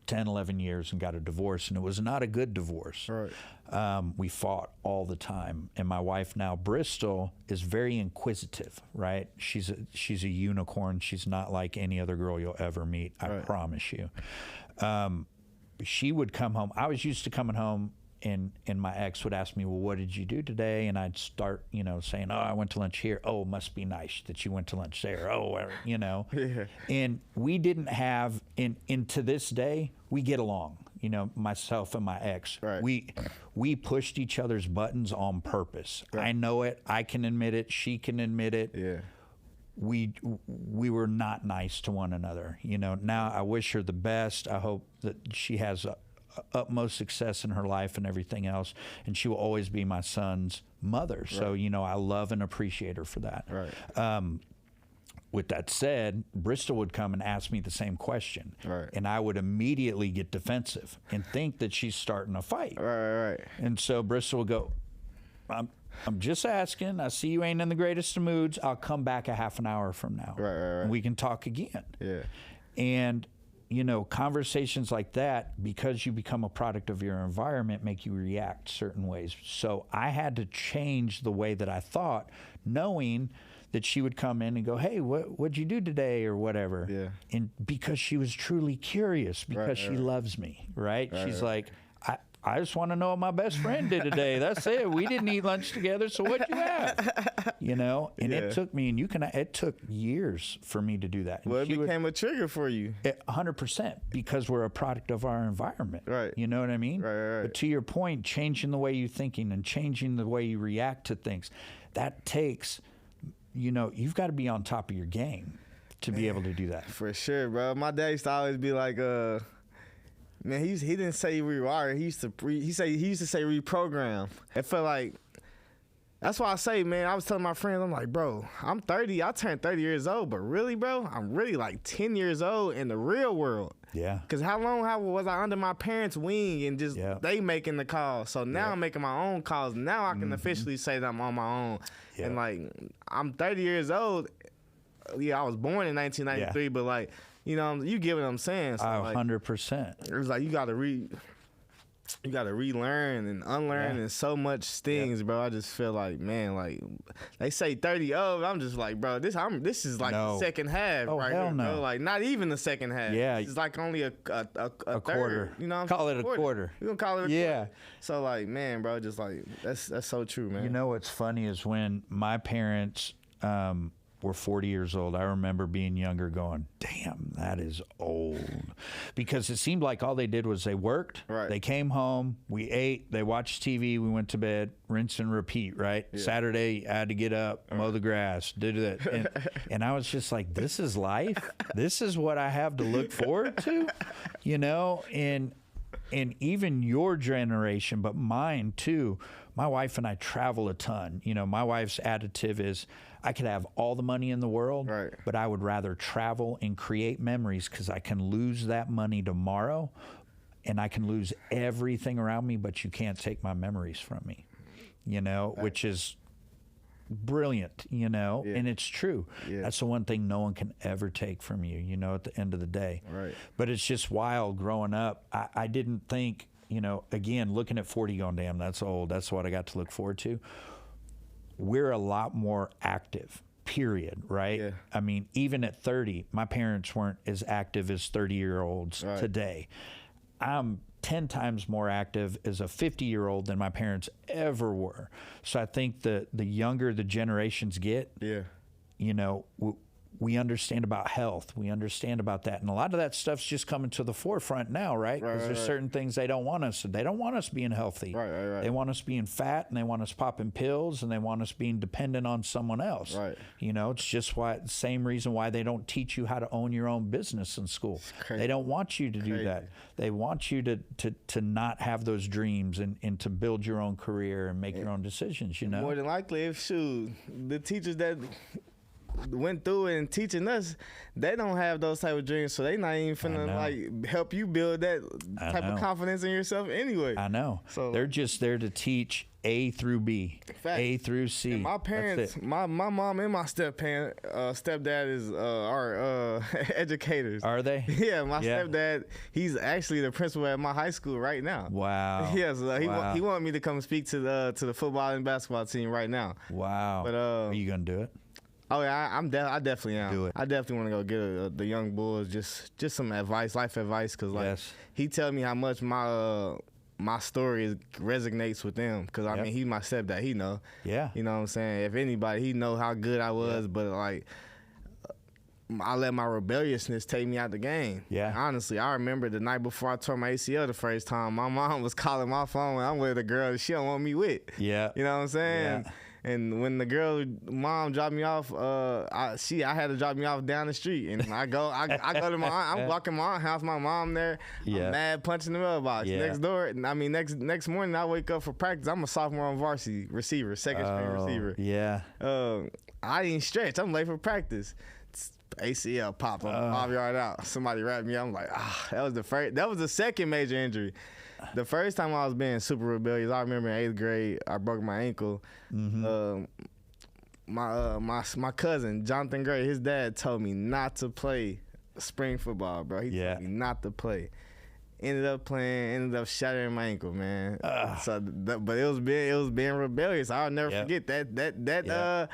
10, 11 years and got a divorce, and it was not a good divorce. Right. We fought all the time. And my wife now, Bristol, is very inquisitive, right? She's a unicorn. She's not like any other girl you'll ever meet, I right, promise you. She would come home. I was used to coming home, and my ex would ask me, well, what did you do today? And I'd start, you know, saying, oh, I went to lunch here. Oh, it must be nice that you went to lunch there. Oh, you know. Yeah. And we didn't have, and to this day, we get along, you know, myself and my ex. Right. We pushed each other's buttons on purpose. Right. I know it. I can admit it. She can admit it. Yeah. We were not nice to one another. You know, now I wish her the best. I hope that she has utmost success in her life and everything else, and she will always be my son's mother. Right. So, you know, I love and appreciate her for that. Right. With that said, Bristol would come and ask me the same question, right, and I would immediately get defensive and think that she's starting a fight. Right. And so Bristol would go, I'm just asking. I see you ain't in the greatest of moods. I'll come back a half an hour from now. Right. And we can talk again. Yeah. And, you know, conversations like that, because you become a product of your environment, make you react certain ways. So I had to change the way that I thought, knowing that she would come in and go, hey, what'd you do today or whatever. Yeah. And because she was truly curious, because she loves me, right? She's like, I just want to know what my best friend did today. That's it. We didn't eat lunch together, so what'd you have? You know, and it took me, and it took years for me to do that. And well, it became a trigger for you. 100%, because we're a product of our environment. Right. You know what I mean? Right. But to your point, changing the way you're thinking and changing the way you react to things, that takes, you know, you've got to be on top of your game to be able to do that. For sure, bro. My dad used to always be like, man, he didn't say rewire. He used to say reprogram. It felt like, that's why I say, man, I was telling my friends, I'm like, bro, I'm 30. I turned 30 years old, but really, bro, I'm really like 10 years old in the real world. Yeah. Because how was I under my parents' wing and just they making the calls? So now I'm making my own calls. Now I can officially say that I'm on my own. Yeah. And like, I'm 30 years old. Yeah, I was born in 1993, but like, you know, you get what I'm saying. So 100%. It was like you gotta relearn and unlearn and so much things, bro. I just feel like, man, like they say 30 old. I'm just like, bro, this is like the second half right hell here, no. bro. Like not even the second half. Yeah, it's like only a third, quarter. You know, call it a quarter. You gonna call it a quarter? So like, man, bro, just like that's so true, man. You know what's funny is when my parents were 40 years old, I remember being younger going, damn, that is old. Because it seemed like all they did was they worked, they came home, we ate, they watched TV, we went to bed, rinse and repeat, right? Yeah. Saturday, I had to get up, mow the grass, did that. And I was just like, this is life? This is what I have to look forward to? You know, and even your generation, but mine too, my wife and I travel a ton. You know, my wife's additive is, I could have all the money in the world, but I would rather travel and create memories because I can lose that money tomorrow and I can lose everything around me, but you can't take my memories from me, you know, which is brilliant, you know, and it's true. That's the one thing no one can ever take from you, you know, at the end of the day. But it's just wild growing up. I didn't think, you know, again, looking at 40 going, damn, that's old. That's what I got to look forward to. We're a lot more active, period, right? Yeah. I mean, even at 30, my parents weren't as active as 30-year-olds today. I'm 10 times more active as a 50-year-old than my parents ever were. So I think the younger the generations get, you know, we understand about health. We understand about that. And a lot of that stuff's just coming to the forefront now, right? Because there's certain things they don't want us. They don't want us being healthy. They want us being fat, and they want us popping pills, and they want us being dependent on someone else. You know, it's just same reason why they don't teach you how to own your own business in school. They don't want you to do that. They want you to not have those dreams and to build your own career and make your own decisions, you know? More than likely, if the teachers that went through it and teaching us, they don't have those type of dreams, so they not even finna like help you build that type of confidence in yourself anyway. I know. So they're just there to teach A through B, A through C. And my parents, my mom and my stepdad is our educators. Are they? Yeah, my stepdad, he's actually the principal at my high school right now. Wow. Yeah, so he wanted me to come speak to the football and basketball team right now. Wow. But are you gonna do it? Oh yeah, I definitely am. Do it. I definitely want to go get the young bulls just some advice, life advice, because like he tell me how much my story resonates with them. Because I mean, he's my stepdad. He know. Yeah. You know what I'm saying? If anybody, he know how good I was, but like I let my rebelliousness take me out the game. Yeah. Honestly, I remember the night before I tore my ACL the first time, my mom was calling my phone and I'm with a girl that she don't want me with. Yeah. You know what I'm saying? Yeah. And when the girl mom dropped me off, I had to drop me off down the street, and I go to my aunt. I'm walking my aunt's house, my mom there. I'm mad punching the mailbox next door. And I mean next morning I wake up for practice. I'm a sophomore on varsity receiver, second string receiver. Yeah. I didn't stretch. I'm late for practice. ACL popped on 5 yard out. Somebody wrapped me up. I'm like, that was the second major injury. The first time I was being super rebellious, I remember in 8th grade, I broke my ankle. My cousin, Jonathan Gray, his dad told me not to play spring football, bro. He told me not to play. Ended up playing, ended up shattering my ankle, man. But it was being rebellious. I'll never forget that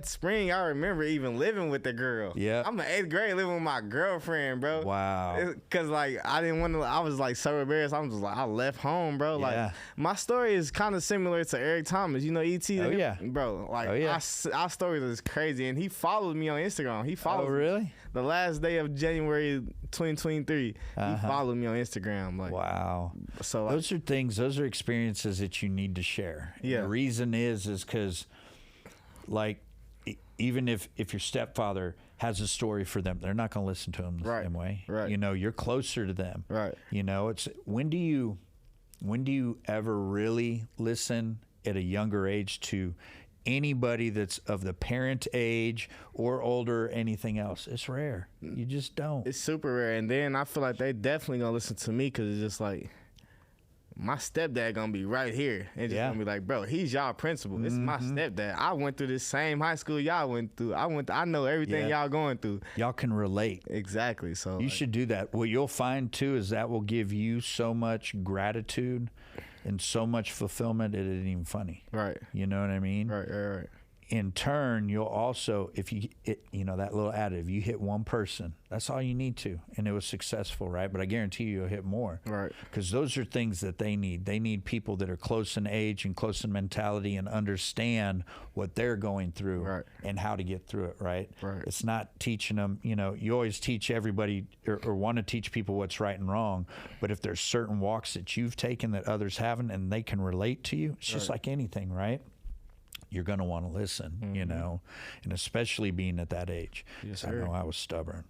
spring. I remember even living with the girl. Yeah, I'm in 8th grade living with my girlfriend, bro. Wow. Cause like I didn't want to. I was like so rebellious. I'm just like I left home, bro. Like my story is kind of similar to Eric Thomas. You know E.T. Oh yeah, bro. Like our story is crazy, and he followed me on Instagram. He followed. Oh really? Me. The last day of January 2023, he followed me on Instagram. Like, wow. So those are experiences that you need to share. Yeah. The reason is because, like, even if your stepfather has a story for them, they're not going to listen to him the same way. Right. You know, you're closer to them. Right. You know, it's when do you ever really listen at a younger age to anybody that's of the parent age or older, anything else? It's rare. You just don't. It's super rare. And then I feel like they definitely gonna listen to me because it's just like my stepdad gonna be right here and just gonna be like, bro, he's y'all principal. It's my stepdad. I went through this same high school y'all went through. I know everything y'all going through. Y'all can relate. Exactly. So you should do that. What you'll find too is that will give you so much gratitude and so much fulfillment it isn't even funny. Right. You know what I mean? Right. In turn, you'll also, if you that little additive, you hit one person, that's all you need to, and it was successful, right? But I guarantee you'll hit more. Right. Because those are things that they need. They need people that are close in age and close in mentality and understand what they're going through and how to get through it, right? Right. It's not teaching them, you always teach everybody or want to teach people what's right and wrong, but if there's certain walks that you've taken that others haven't and they can relate to you, it's just like anything, right? You're going to want to listen, and especially being at that age. Yes, I know I was stubborn.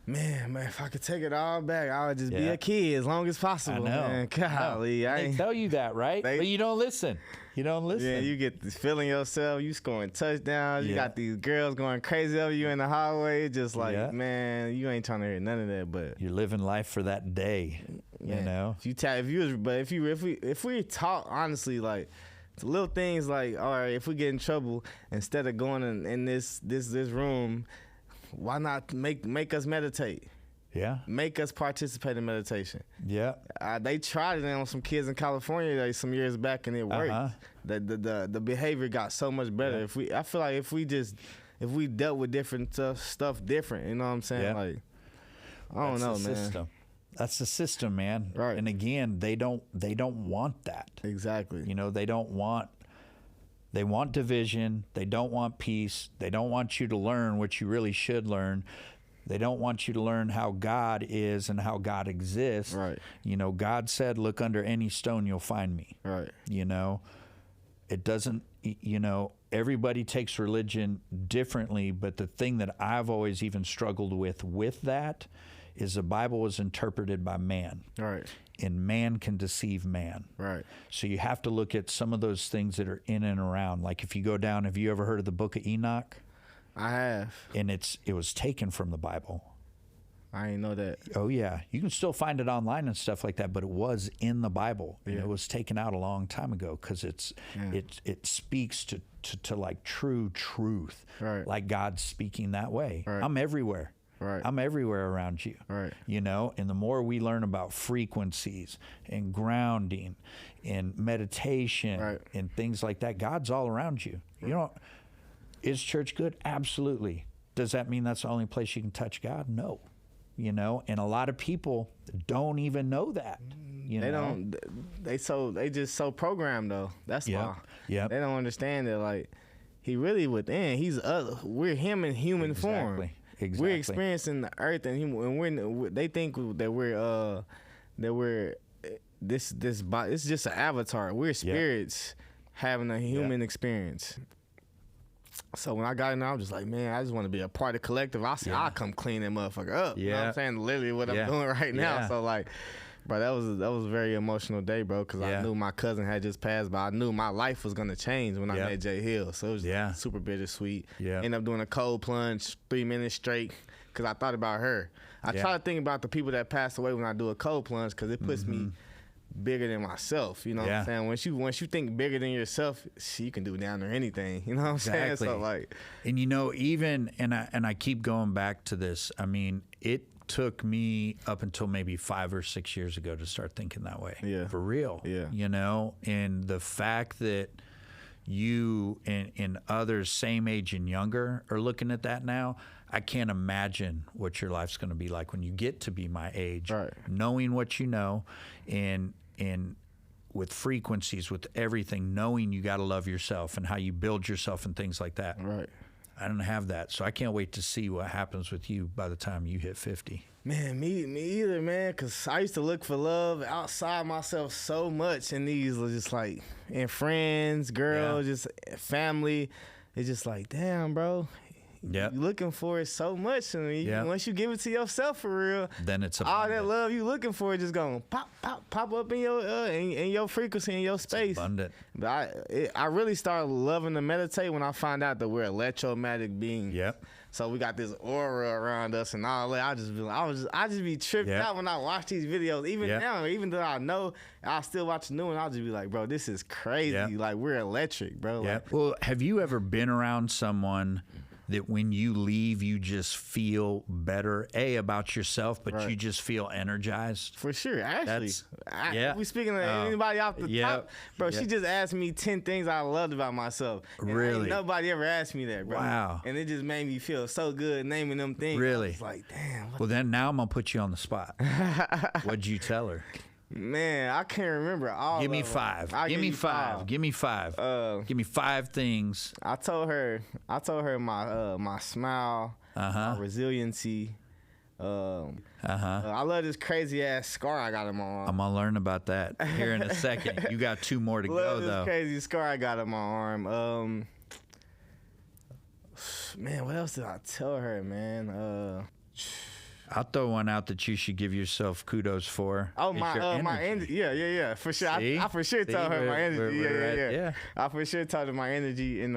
Man, if I could take it all back, I would just be a kid as long as possible. I know. Man. Golly, they tell you that, right? But you don't listen. Yeah, you get this feeling yourself. You scoring touchdowns. You got these girls going crazy over you in the hallway. Just like, man, you ain't trying to hear none of that. But you're living life for that day. You know. If we talk honestly, like. It's little things like, all right, if we get in trouble, instead of going in this room, why not make us meditate? Yeah. Make us participate in meditation. Yeah. They tried it on some kids in California some years back, and it worked. The behavior got so much better. Yeah. I feel like if we dealt with different stuff different, you know what I'm saying? Yeah. Like, I don't know, man. System. That's the system, man. Right. And again, they don't want that. Exactly. You know, they want division. They don't want peace. They don't want you to learn what you really should learn. They don't want you to learn how God is and how God exists. Right. You know, God said, look under any stone, you'll find me. Right. You know, it doesn't, you know, everybody takes religion differently, but the thing that I've always even struggled with that is the Bible was interpreted by man. Right. And man can deceive man. Right. So you have to look at some of those things that are in and around. Like if you go down, have you ever heard of the book of Enoch? I have. And it was taken from the Bible. I didn't know that. Oh yeah, you can still find it online and stuff like that, but it was in the Bible, and it was taken out a long time ago because it speaks to like true truth, right. Like God's speaking that way. Right. I'm everywhere. Right. I'm everywhere around you. Right. You know, and the more we learn about frequencies and grounding and meditation right. and things like that, God's all around you. You know, is church good? Absolutely. Does that mean that's the only place you can touch God? No. You know, and a lot of people don't even know that. You know? They just so programmed though. That's why. Yeah. They don't understand that like he really within. He's we're him in human form. Exactly. We're experiencing the earth and they think that we're this body. It's just an avatar. We're spirits having a human experience. So when I got in there, I was just like, man, I just want to be a part of the collective. I'll come clean that motherfucker up. You know what I'm saying? Literally what I'm doing right now. So like, bro, that was a very emotional day, bro, because I knew my cousin had just passed, but I knew my life was gonna change when I met Jay Hill. So it was super bittersweet. Ended up doing a cold plunge 3 minutes straight because I thought about her. I try to think about the people that passed away when I do a cold plunge because it puts me bigger than myself, you know what I'm saying? Once you think bigger than yourself, you can do down there anything, you know what I'm saying? So like, and you know, even and I keep going back to this. I mean, it took me up until maybe 5 or 6 years ago to start thinking that way. Yeah, for real. Yeah, you know, and the fact that you and others same age and younger are looking at that now. I can't imagine what your life's going to be like when you get to be my age, knowing what you know, and with frequencies, with everything, knowing you got to love yourself and how you build yourself and things like that. Right. I don't have that, so I can't wait to see what happens with you by the time you hit 50. Man, me either, man, because I used to look for love outside myself so much, and these are just like, and friends, girls, just family. It's just like, damn, bro. You're looking for it so much, and once you give it to yourself for real, then it's all that love you looking for is just gonna pop up in your in your frequency, in your space. It's abundant. But I really started loving to meditate when I found out that we're electromagnetic beings. Yep. So we got this aura around us and all that. I just be tripped out when I watch these videos. Even now, even though I know I still watch the new one, I'll just be like, bro, this is crazy. Like we're electric, bro. Like, well, have you ever been around someone that when you leave, you just feel better, about yourself, but you just feel energized? For sure. Actually, we speaking of anybody off the top, bro, she just asked me 10 things I loved about myself. And really? Nobody ever asked me that, bro. Wow. And it just made me feel so good naming them things. Really? I was like, damn. Well, then now I'm going to put you on the spot. What'd you tell her? Man, I can't remember all. Give me five. Give me five. Give me five. Give me 5 things. I told her my smile, my resiliency. I love this crazy ass scar I got on my arm. I'm gonna learn about that here in a second. You got 2 more to go though. This crazy scar I got on my arm. Man, what else did I tell her, man? I'll throw one out that you should give yourself kudos for. Oh, my energy. Yeah, for sure. I for sure told her my energy. Yeah. I for sure told her my energy and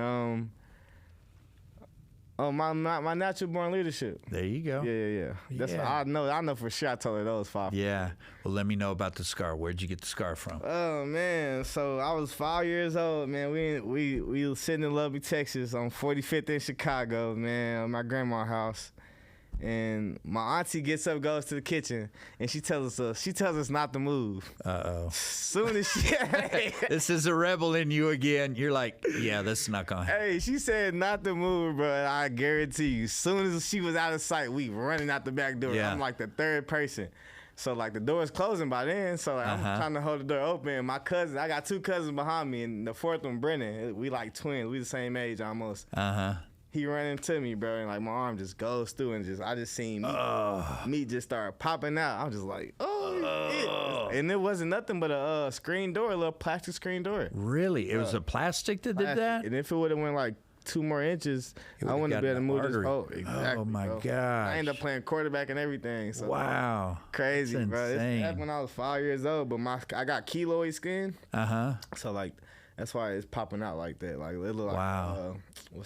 my natural born leadership. There you go. Yeah. That's what I know for sure. I told her those 5. Yeah. Well, let me know about the scar. Where'd you get the scar from? Oh man, so I was 5 years old, man. We was sitting in Lubbock, Texas, on 45th in Chicago, man, at my grandma's house. And my auntie gets up, goes to the kitchen, and she tells us not to move. Soon as she, this is a rebel in you again. You're like, yeah, this is not gonna happen. Hey, she said not to move, bro. I guarantee you, soon as she was out of sight, we running out the back door. I'm like the third person. So like the door's closing by then. So like, I'm trying to hold the door open. My cousin, I got 2 cousins behind me, and the fourth one, Brennan. We like twins. We the same age almost. He ran into me, bro, and like my arm just goes through, and I just seen meat just start popping out. I'm just like, and it wasn't nothing but a screen door, a little plastic screen door. Really? It was a plastic that did that? And if it would have went like 2 more inches, I wouldn't have been able to move this hole. Exactly, oh my gosh. I ended up playing quarterback and everything. So wow. Crazy, that's bro. insane. That's when I was 5 years old, but I got keloid skin. So like that's why it's popping out like that. Like it look like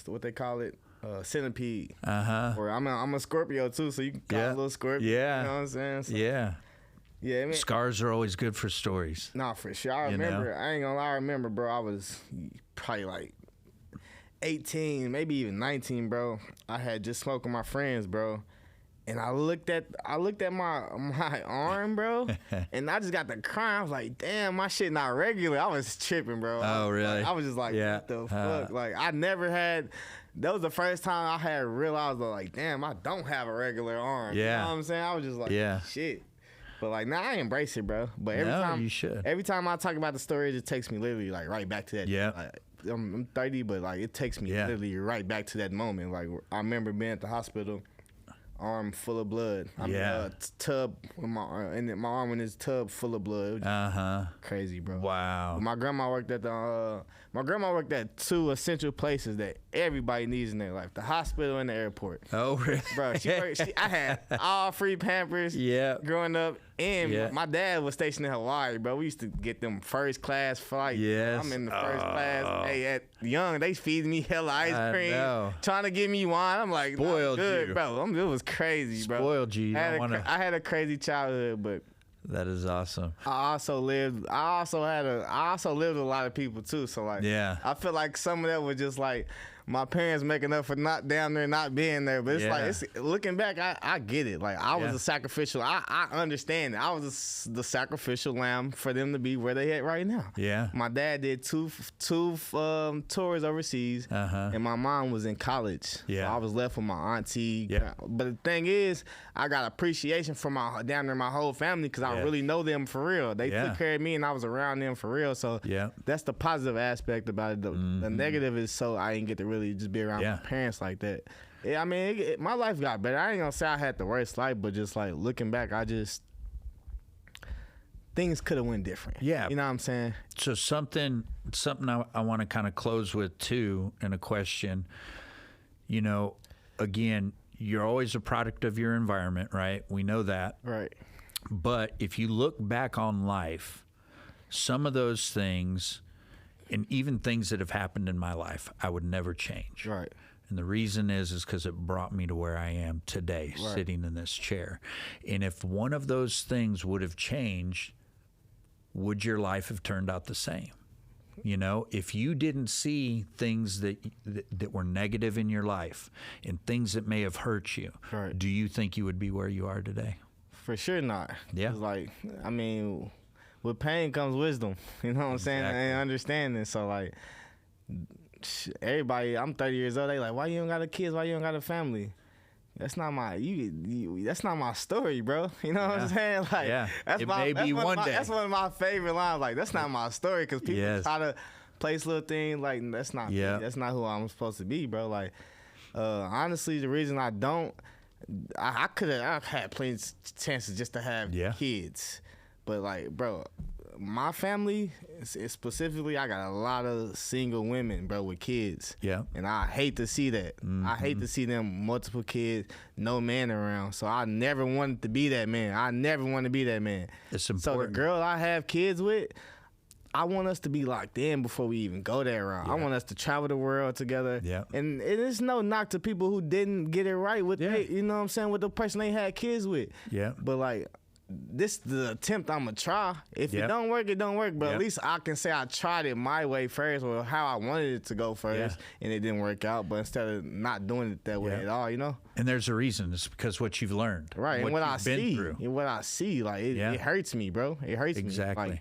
what they call it? Centipede. Or I'm a Scorpio too, so you can call it a little Scorpio. Yeah. You know what I'm saying? So, yeah. Yeah, I mean, scars are always good for stories. Nah, for sure. I remember. I ain't gonna lie. I remember, bro. I was probably like 18, maybe even 19, bro. I had just smoked with my friends, bro. And I looked at my arm, bro, and I just got the cry. I was like, damn, my shit not regular. I was tripping, bro. Oh, really? I was just like, what the fuck? Like, I never had. That was the first time I had realized, like, damn, I don't have a regular arm. Yeah. You know what I'm saying? I was just like, shit. But like, now I embrace it, bro. But you should. Every time I talk about the story, it just takes me literally like right back to that. Yeah. Like, I'm 30, but like it takes me literally right back to that moment. Like I remember being at the hospital, arm full of blood. Tub with my arm, and my arm in this tub full of blood. Crazy, bro. Wow. But my grandma worked at 2 essential places that everybody needs in their life: the hospital and the airport. Oh, really? Bro, I had all free Pampers. Growing up, and my dad was stationed in Hawaii, bro. We used to get them first class flights. Yes. I'm in the first class. Hey, at young, they feeding me hella ice cream, trying to give me wine. I'm like, spoiled good, you, bro. It was crazy, bro. Spoiled you. I had a crazy childhood, but that is awesome. I also lived with a lot of people too. So like, I feel like some of that was just like my parents making up for not down there, not being there. But it's like, looking back, I get it. Like I was a sacrificial. I understand it. I was the sacrificial lamb for them to be where they at right now. Yeah. My dad did two tours overseas, and my mom was in college. Yeah. So I was left with my auntie. Yeah. But the thing is, I got appreciation for my whole family because I really know them for real. They took care of me, and I was around them for real. So that's the positive aspect about it. The negative is I didn't get to really just be around my parents like that. Yeah, I mean, my life got better. I ain't gonna say I had the worst life, but just like looking back, things could have went different. Yeah, you know what I'm saying. So something I want to kind of close with too, in a question. You know, again, you're always a product of your environment, right? We know that, right? But if you look back on life, some of those things, and even things that have happened in my life, I would never change. Right. And the reason is because it brought me to where I am today, sitting in this chair. And if one of those things would have changed, would your life have turned out the same? You know, if you didn't see things that were negative in your life and things that may have hurt you, do you think you would be where you are today? For sure not. Yeah. Like, I mean, with pain comes wisdom, you know what I'm saying, and understanding. So like, everybody, I'm 30 years old. They like, why you don't got a kids? Why you don't got a family? That's not my that's not my story, bro. You know what I'm saying? Like, that's one of my favorite lines. Like, that's not my story, because people try to place little things like that's not me. That's not who I'm supposed to be, bro. Like, honestly, the reason I don't, I've had plenty of chances just to have kids. But like, bro, my family, specifically, I got a lot of single women, bro, with kids. Yeah. And I hate to see that. I hate to see them multiple kids, no man around. So I never wanted to be that man. It's important. So the girl I have kids with, I want us to be locked in before we even go that route. I want us to travel the world together. Yeah. And it's no knock to people who didn't get it right with you know what I'm saying, with the person they had kids with. Yeah. But like, this the attempt I'm gonna try. If it don't work, it don't work. But at least I can say I tried it my way first, or how I wanted it to go first, and it didn't work out. But instead of not doing it that way at all, you know. And there's a reason. It's because what you've learned, right? And what I see, like it hurts me, bro. It hurts me. Exactly.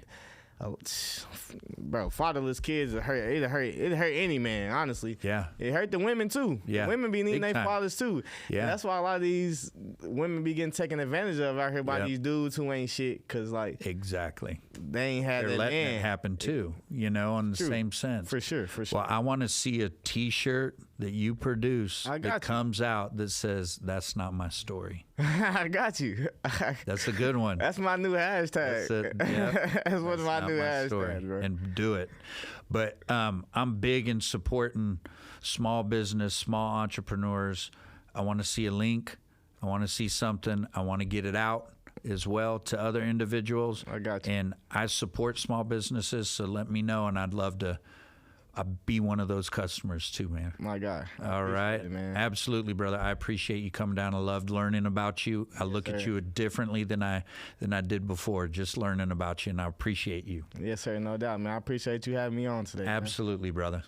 Bro, fatherless kids, it hurt any man, honestly. Yeah. It hurt the women too. Yeah. The women be needing their fathers too. Yeah. And that's why a lot of these women be getting taken advantage of out here by these dudes who ain't shit, cause like exactly they ain't had they're that letting man. it happen too, you know, in the same sense. For sure. Well, I want to see a T-shirt that you produce that comes out that says "That's not my story." I got you. That's a good one. That's my new hashtag. That's it. Yep. That's one of my new hashtags, bro. And do it. But I'm big in supporting small business, small entrepreneurs. I want to see a link. I want to see something. I want to get it out as well to other individuals. I got you. And I support small businesses, so let me know, and I'd love to be one of those customers too, man. My guy. All right. It, man. Absolutely, brother. I appreciate you coming down. I loved learning about you. I look at you differently than I did before, just learning about you, and I appreciate you. Yes, sir. No doubt, man. I appreciate you having me on today. Absolutely, man. brother.